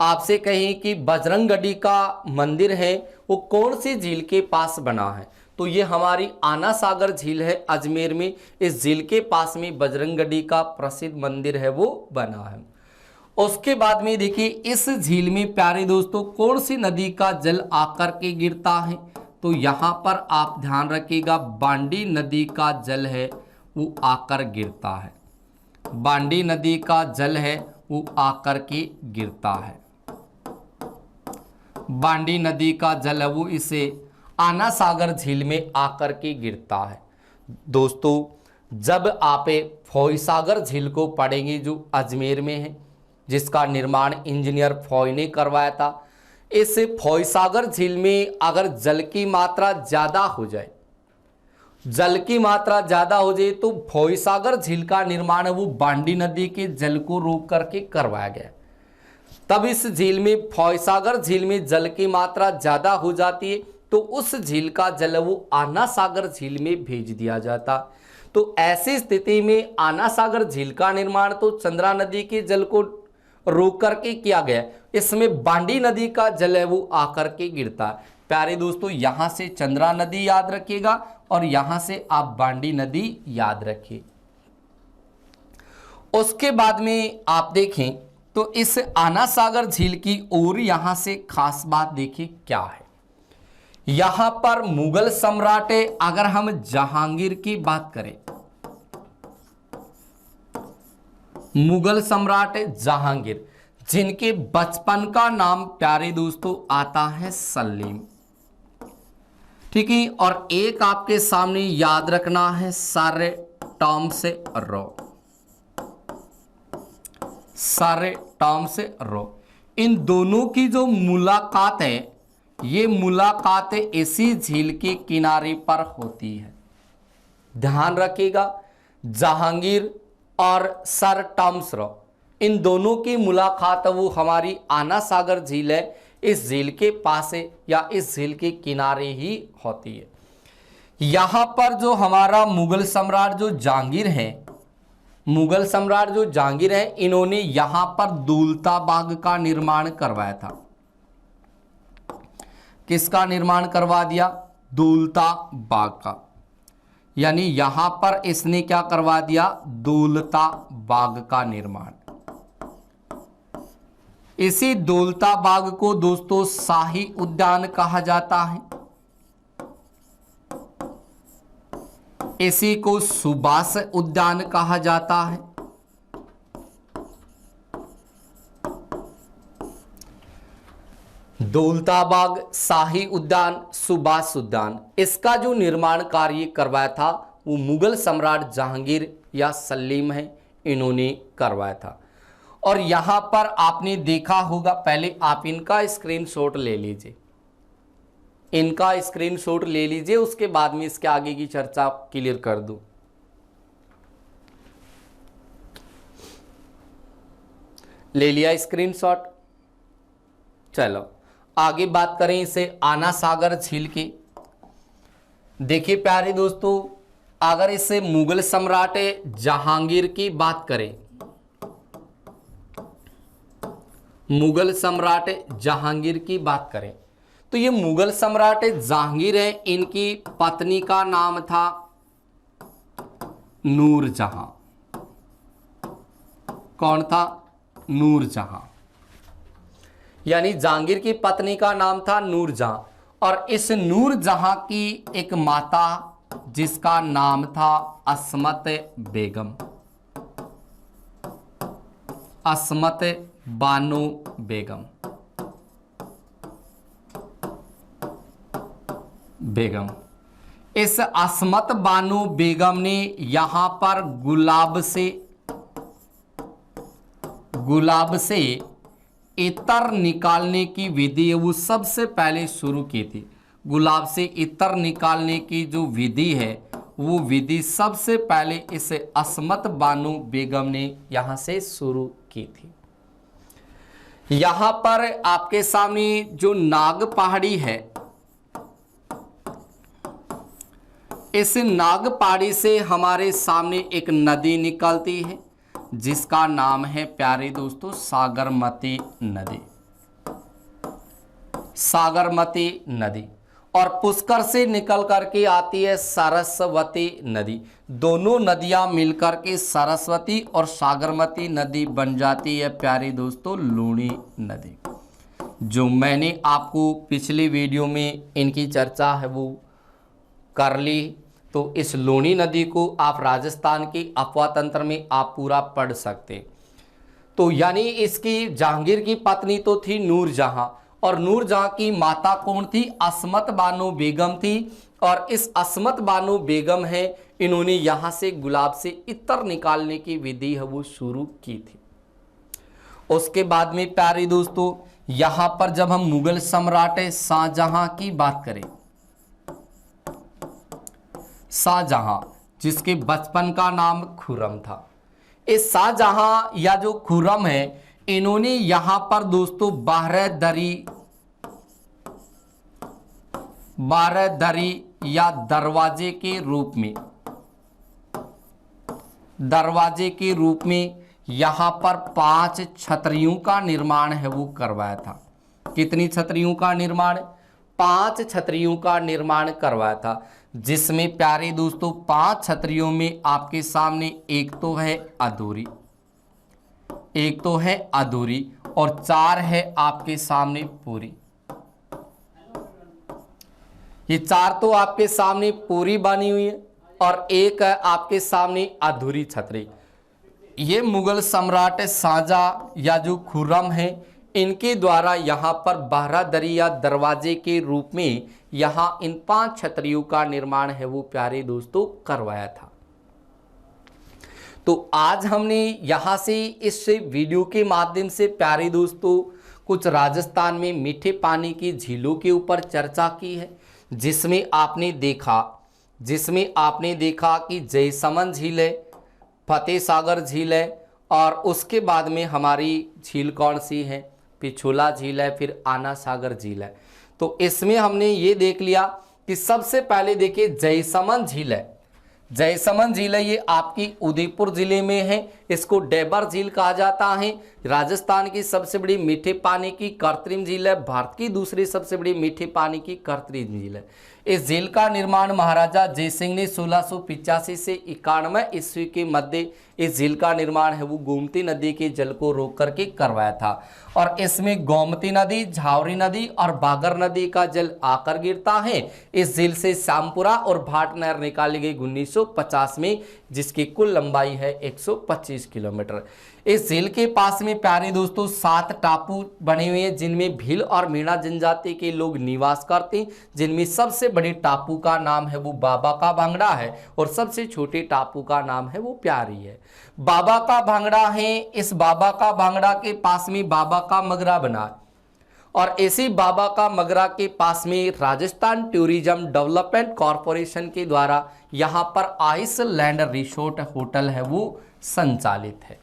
आपसे कहें कि बजरंगगढ़ी का मंदिर है वो कौन सी झील के पास बना है, तो ये हमारी आना सागर झील है अजमेर में। इस झील के पास में बजरंगगढ़ी का प्रसिद्ध मंदिर है वो बना है। उसके बाद में देखिए इस झील में प्यारे दोस्तों कौन सी नदी का जल आकर के गिरता है, तो यहाँ पर आप ध्यान रखिएगा बांडी नदी का जल है वो आकर गिरता है। बांडी नदी का जल है वो आकर के गिरता है। बांडी नदी का जल है वो इसे आना सागर झील में आकर के गिरता है। दोस्तों जब आप फॉय सागर झील को पढ़ेंगे जो अजमेर में है, जिसका निर्माण इंजीनियर फॉय ने करवाया था, इस फॉय सागर झील में अगर जल की मात्रा ज़्यादा हो जाए, जल की मात्रा ज़्यादा हो जाए तो फॉय सागर झील का निर्माण है वो बांडी नदी के जल को रोक करके करवाया गया। तब इस झील में फॉय सागर झील में जल की मात्रा ज़्यादा हो जाती है तो उस झील का जल वो आना सागर झील में भेज दिया जाता। तो ऐसी स्थिति में आना सागर झील का निर्माण तो चंद्रा नदी के जल को रोक करके किया गया, इसमें बांडी नदी का जल है वो आकर के गिरता है। प्यारे दोस्तों यहाँ से चंद्रा नदी याद रखिएगा और यहाँ से आप बांडी नदी याद रखिए। उसके बाद में आप देखें तो इस आना सागर झील की ओर यहाँ से खास बात देखिए क्या है। यहाँ पर मुगल सम्राट, अगर हम जहांगीर की बात करें, मुगल सम्राट जहांगीर, जिनके बचपन का नाम प्यारे दोस्तों आता है सलीम। ठीक है, और एक आपके सामने याद रखना है सारे टॉम से रो, सारे टॉम से रो। इन दोनों की जो मुलाकात है, ये मुलाकात इसी झील के किनारे पर होती है। ध्यान रखिएगा, जहांगीर और सर टॉम्स रो, इन दोनों की मुलाकात वो हमारी आना सागर झील है, इस झील के पास है या इस झील के किनारे ही होती है। यहां पर जो हमारा मुगल सम्राट जो जहांगीर है, मुगल सम्राट जो जहांगीर है, इन्होंने यहां पर दौलता बाग का निर्माण करवाया था। किसका निर्माण करवा दिया? दौलता बाग का। यानी यहां पर इसने क्या करवा दिया? दौलता बाग का निर्माण। इसी दौलता बाग को दोस्तों शाही उद्यान कहा जाता है। इसी को सुभाष उद्यान कहा जाता है। दौलता बाग, शाही उद्यान, सुभाष उद्यान, इसका जो निर्माण कार्य करवाया था वो मुगल सम्राट जहांगीर या सलीम है, इन्होंने करवाया था। और यहां पर आपने देखा होगा, पहले आप इनका स्क्रीनशॉट ले लीजिए, इनका स्क्रीनशॉट ले लीजिए, उसके बाद में इसके आगे की चर्चा क्लियर कर दूं। ले लिया स्क्रीनशॉट। चलो आगे बात करें इसे आना सागर झील की। देखिए प्यारे दोस्तों, अगर इसे मुगल सम्राट जहांगीर की बात करें, मुगल सम्राट जहांगीर की बात करें, तो ये मुगल सम्राट जहांगीर है, इनकी पत्नी का नाम था नूरजहां। कौन था? नूरजहां। यानी जहांगीर की पत्नी का नाम था नूरजहां, और इस नूरजहां की एक माता जिसका नाम था अस्मत बेगम, अस्मत बानो बेगम, बेगम। इस अस्मत बानो बेगम ने यहां पर गुलाब से इत्र निकालने की विधि है वो सबसे पहले शुरू की थी। गुलाब से इत्र निकालने की जो विधि है वो विधि सबसे पहले इस अस्मत बानो बेगम ने यहां से शुरू की थी। यहां पर आपके सामने जो नाग पहाड़ी है, इस नाग पहाड़ी से हमारे सामने एक नदी निकलती है जिसका नाम है प्यारे दोस्तों सागरमती नदी, सागरमती नदी। और पुष्कर से निकल करके आती है सरस्वती नदी। दोनों नदियां मिलकर के सरस्वती और सागरमती नदी बन जाती है प्यारे दोस्तों लूणी नदी, जो मैंने आपको पिछली वीडियो में इनकी चर्चा है वो कर ली। तो इस लूणी नदी को आप राजस्थान की अफवाह तंत्र में आप पूरा पढ़ सकते। तो यानी इसकी जहांगीर की पत्नी तो थी नूरजहां, और नूरजहां की माता कौन थी? अस्मत बानो बेगम थी। और इस अस्मत बानो बेगम है, इन्होंने यहां से गुलाब से इत्र निकालने की विधि है वो शुरू की थी। उसके बाद में प्यारे दोस्तों यहां पर जब हम मुगल सम्राट शाहजहां की बात करें, शाहजहां जिसके बचपन का नाम खुर्रम था, इस शाहजहां या जो खुर्रम है, इन्होंने यहां पर दोस्तों बारहदरी या दरवाजे के रूप में यहां पर 5 छतरियों का निर्माण है वो करवाया था। कितनी छतरियों का निर्माण? 5 छतरियों का निर्माण करवाया था, जिसमें प्यारे दोस्तों 5 छतरियों में आपके सामने एक तो है अधूरी, और 4 है आपके सामने पूरी। ये 4 तो आपके सामने पूरी बनी हुई है और एक है आपके सामने अधूरी छतरी। ये मुगल सम्राट शाहजहां या जो खुर्रम है, इनके द्वारा यहाँ पर बारादरी या दरवाजे के रूप में यहाँ इन 5 छतरियों का निर्माण है वो प्यारे दोस्तों करवाया था। तो आज हमने यहाँ से इस वीडियो के माध्यम से प्यारे दोस्तों कुछ राजस्थान में मीठे पानी की झीलों के ऊपर चर्चा की है, जिसमें आपने देखा कि जयसमंद झील है, फतेह सागर झील है, और उसके बाद में हमारी झील कौन सी है, पिछोला झील है, फिर आना सागर झील है। तो इसमें हमने ये देख लिया कि सबसे पहले देखिए जयसमंद झील है। जयसमंद झील है, ये आपकी उदयपुर जिले में है। इसको डेबर झील कहा जाता है। राजस्थान की सबसे बड़ी मीठे पानी की कृत्रिम झील है। भारत की दूसरी सबसे बड़ी मीठे पानी की कृत्रिम झील है। इस झील का निर्माण महाराजा जयसिंह ने 1685 से 91 ईस्वी के मध्य इस झील का निर्माण है वो गोमती नदी के जल को रोक करके करवाया था। और इसमें गोमती नदी, झावरी नदी और बागर नदी का जल आकर गिरता है। इस झील से श्यामपुरा और भाट नहर निकाली गई 1950 में, जिसकी कुल लंबाई है 125 किलोमीटर। इस झील के पास में प्यारे दोस्तों 7 टापू बने हुए हैं, जिनमें भील और मीणा जनजाति के लोग निवास करते हैं। जिनमें सबसे बड़े टापू का नाम है वो बाबा का भांगड़ा है और सबसे छोटे टापू का नाम है वो प्यारी है। बाबा का भांगड़ा है, इस बाबा का भांगड़ा के पास में बाबा का मगरा बना, और इसी बाबा का मगरा के पास में राजस्थान टूरिज्म डेवलपमेंट कॉरपोरेशन के द्वारा यहाँ पर आइसलैंड रिसोर्ट होटल है वो संचालित है।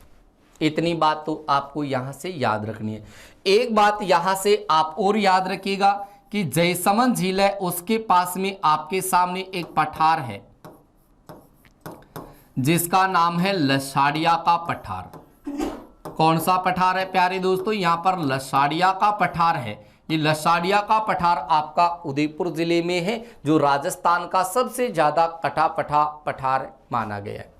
इतनी बात तो आपको यहाँ से याद रखनी है। एक बात यहाँ से आप और याद रखिएगा कि जयसमंद झील है, उसके पास में आपके सामने एक पठार है जिसका नाम है लसाड़िया का पठार। कौन सा पठार है प्यारे दोस्तों? यहाँ पर लसाड़िया का पठार है। ये लसाड़िया का पठार आपका उदयपुर जिले में है, जो राजस्थान का सबसे ज्यादा कटा पठार माना गया है।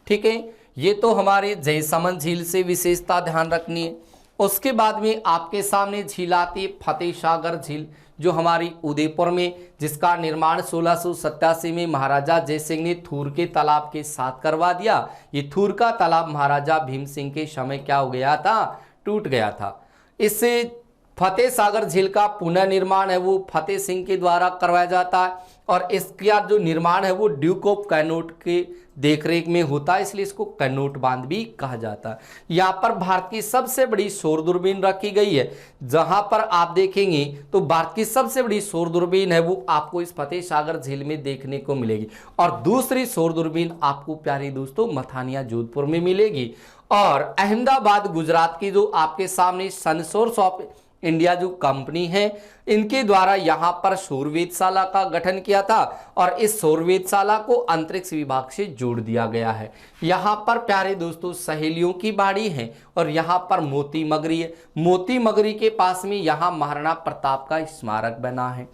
ठीक है, ये तो हमारे जयसमंद झील से विशेषता ध्यान रखनी है। उसके बाद में आपके सामने झील आती है फतेह सागर झील, जो हमारी उदयपुर में, जिसका निर्माण 1687 में महाराजा जयसिंह ने थूर के तालाब के साथ करवा दिया। ये थूर का तालाब महाराजा भीम सिंह के समय क्या हो गया था? टूट गया था। इससे फतेह सागर झील का पुनर्निर्माण है वो फतेह सिंह के द्वारा करवाया जाता है, और इसका जो निर्माण है वो ड्यूक ऑफ कैनोट के देखरेख में होता है, इसलिए इसको कैनोट बांध भी कहा जाता है। यहाँ पर भारत की सबसे बड़ी सौर दूरबीन रखी गई है। जहां पर आप देखेंगे तो भारत की सबसे बड़ी सौर दूरबीन है वो आपको इस फतेह सागर झील में देखने को मिलेगी, और दूसरी सौर दूरबीन आपको प्यारे दोस्तों मथानिया जोधपुर में मिलेगी। और अहमदाबाद गुजरात की जो आपके सामने सनसोर्स ऑफ इंडिया जो कंपनी है, इनके द्वारा यहाँ पर सौर वेधशाला का गठन किया था, और इस सौर वेधशाला को अंतरिक्ष विभाग से जोड़ दिया गया है। यहाँ पर प्यारे दोस्तों सहेलियों की बाड़ी है, और यहाँ पर मोती मगरी है। मोती मगरी के पास में यहाँ महाराणा प्रताप का स्मारक बना है।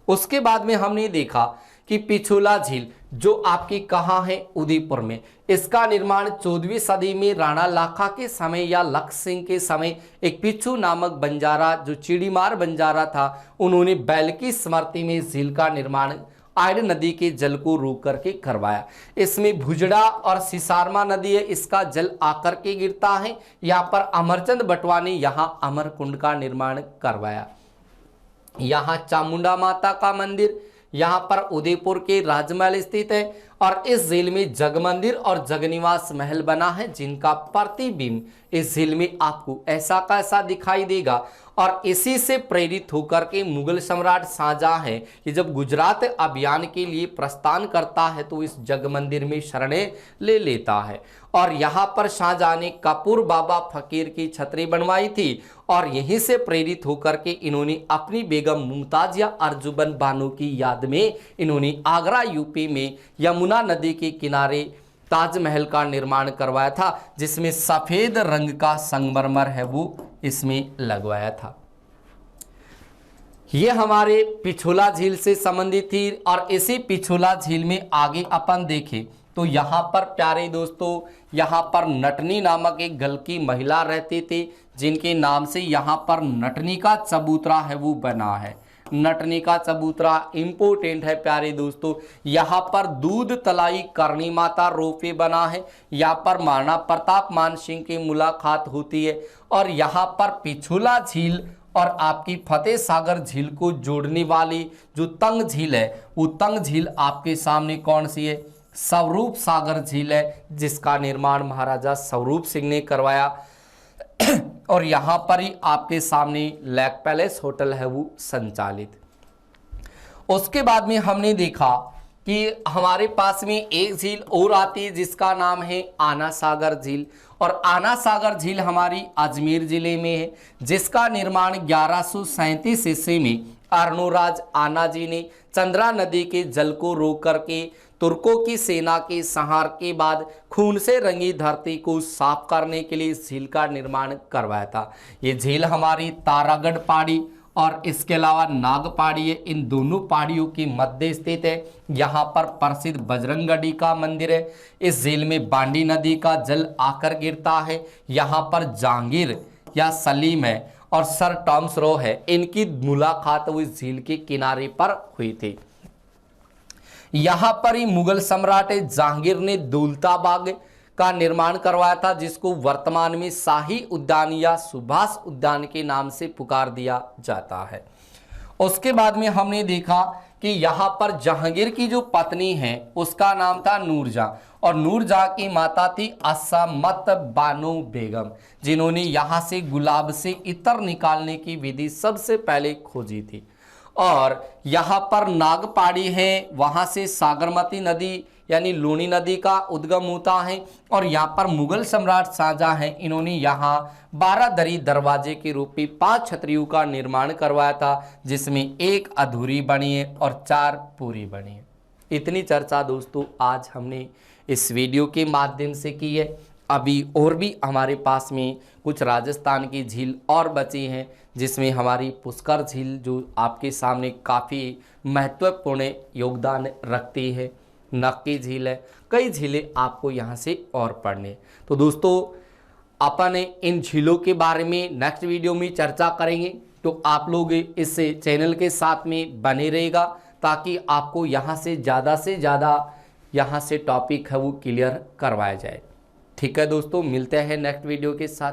उसके बाद में हमने देखा कि पिछोला झील जो आपकी कहाँ है? उदयपुर में। इसका निर्माण 14वीं सदी में राणा लाखा के समय या लक्ष्य सिंह के समय एक पिछू नामक बंजारा, जो चिड़ीमार बंजारा था, उन्होंने बैल की स्मृति में झील का निर्माण आयड नदी के जल को रोक करके करवाया। इसमें भुजड़ा और सिसारमा नदी है, इसका जल आकर के गिरता है। यहाँ पर अमरचंद बटवा ने यहाँ अमर कुंड का निर्माण करवाया। यहाँ चामुंडा माता का मंदिर यहाँ पर उदयपुर के राजमहल स्थित है, और इस झील में जगमंदिर और जगनिवास महल बना है, जिनका प्रतिबिंब इस झील में आपको ऐसा का ऐसा दिखाई देगा। और इसी से प्रेरित होकर के मुगल सम्राट शाहजहां है कि जब गुजरात अभियान के लिए प्रस्थान करता है तो इस जगमंदिर में शरणें ले लेता है। और यहाँ पर शाहजहां ने कपूर बाबा फकीर की छतरी बनवाई थी, और यहीं से प्रेरित होकर के इन्होंने अपनी बेगम मुमताज या अर्जुबन बानो की याद में इन्होंने आगरा यूपी में यमुना नदी के किनारे ताजमहल का निर्माण करवाया था, जिसमें सफेद रंग का संगमरमर है वो इसमें लगवाया था। ये हमारे पिछोला झील से संबंधित थी। और इसी पिछोला झील में आगे अपन देखें तो यहाँ पर प्यारे दोस्तों, यहाँ पर नटनी नामक एक गल की महिला रहती थी, जिनके नाम से यहाँ पर नटनी का चबूतरा है वो बना है। नटनी का चबूतरा इम्पोर्टेंट है प्यारे दोस्तों। यहाँ पर दूध तलाई करनी माता रोपवे बना है। यहाँ पर महाराणा प्रताप मान सिंह की मुलाकात होती है। और यहाँ पर पिछुला झील और आपकी फतेह सागर झील को जोड़ने वाली जो तंग झील है, वो तंग झील आपके सामने कौन सी है? स्वरूप सागर झील है, जिसका निर्माण महाराजा स्वरूप सिंह ने करवाया। और यहाँ पर ही आपके सामने लेक पैलेस होटल है वो संचालित। उसके बाद में हमने देखा कि हमारे पास में एक झील और आती है जिसका नाम है आना सागर झील। और आना सागर झील हमारी अजमेर जिले में है, जिसका निर्माण 1137 ईस्वी में अर्णोराज आना जी ने चंद्रा नदी के जल को रोक करके तुर्कों की सेना के संहार के बाद खून से रंगी धरती को साफ करने के लिए इस झील का निर्माण करवाया था। ये झील हमारी तारागढ़ पहाड़ी और इसके अलावा नाग पहाड़ी है, इन दोनों पहाड़ियों के मध्य स्थित है। यहाँ पर प्रसिद्ध बजरंगगढ़ी का मंदिर है। इस झील में बांडी नदी का जल आकर गिरता है। यहाँ पर जहांगीर या सलीम है और सर टॉम्स रो है, इनकी मुलाकात वो इस झील के किनारे पर हुई थी। यहाँ पर ही मुगल सम्राट जहांगीर ने दौलताबाग का निर्माण करवाया था, जिसको वर्तमान में शाही उद्यान या सुभाष उद्यान के नाम से पुकार दिया जाता है। उसके बाद में हमने देखा कि यहाँ पर जहांगीर की जो पत्नी है उसका नाम था नूरजहां, और नूरजहां की माता थी असमत बानो बेगम, जिन्होंने यहाँ से गुलाब से इत्र निकालने की विधि सबसे पहले खोजी थी। और यहाँ पर नाग पहाड़ी है, वहाँ से सागरमती नदी यानी लूनी नदी का उद्गम होता है। और यहाँ पर मुगल सम्राट शाहजहां हैं, इन्होंने यहाँ 12 दरी दरवाजे के रूप में 5 छतरियों का निर्माण करवाया था, जिसमें एक अधूरी बनी है और 4 पूरी बनी है। इतनी चर्चा दोस्तों आज हमने इस वीडियो के माध्यम से की है। अभी और भी हमारे पास में कुछ राजस्थान की झील और बची हैं, जिसमें हमारी पुष्कर झील जो आपके सामने काफ़ी महत्वपूर्ण योगदान रखती है, नक्की झील है, कई झीलें आपको यहाँ से और पढ़ने। तो दोस्तों अपन इन झीलों के बारे में नेक्स्ट वीडियो में चर्चा करेंगे, तो आप लोग इस चैनल के साथ में बने रहेगा, ताकि आपको यहाँ से ज़्यादा यहाँ से टॉपिक है वो क्लियर करवाया जाए। ठीक है दोस्तों, मिलते हैं नेक्स्ट वीडियो के साथ।